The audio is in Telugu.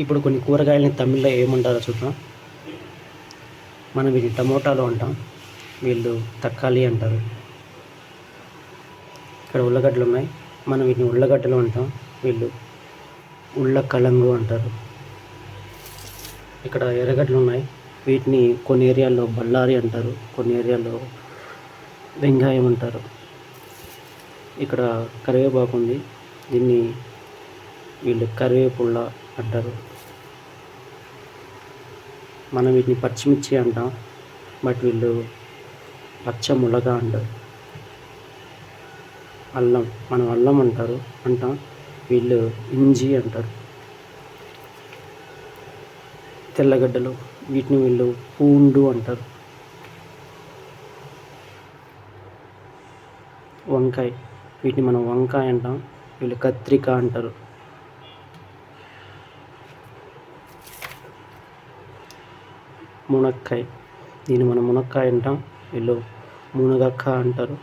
ఇప్పుడు కొన్ని కూరగాయలని తమిళ్లో ఏమంటారో చూద్దాం. మనం వీటిని టమోటాలు అంటాం, వీళ్ళు తక్కాలి అంటారు. ఇక్కడ ఉల్లగడ్డలు ఉన్నాయి, మనం వీటిని ఉల్లగడ్డలు అంటాం, వీళ్ళు ఉల్లకలంగు అంటారు. ఇక్కడ ఎర్రగడ్డలు ఉన్నాయి, వీటిని కొన్ని ఏరియాల్లో బళ్ళారి అంటారు, కొన్ని ఏరియాల్లో వెంగాయం అంటారు. ఇక్కడ కరివేపాకు ఉంది, దీన్ని వీళ్ళు కరివేపుల్ల అంటారు. మనం వీటిని పచ్చిమిర్చి అంటాం, బట్ వీళ్ళు పచ్చ ములగ అంటారు. అల్లం, మనం అల్లం అంటాం, వీళ్ళు ఇంజి అంటారు. తెల్లగడ్డలు, వీటిని వీళ్ళు పూండు అంటారు. వంకాయ, వీటిని మనం వంకాయ అంటాం, వీళ్ళు కత్రిక అంటారు. మునక్కాయ, దీన్ని మనం మునక్కాయ అంటాం, వీళ్ళు మునగక్క అంటారు.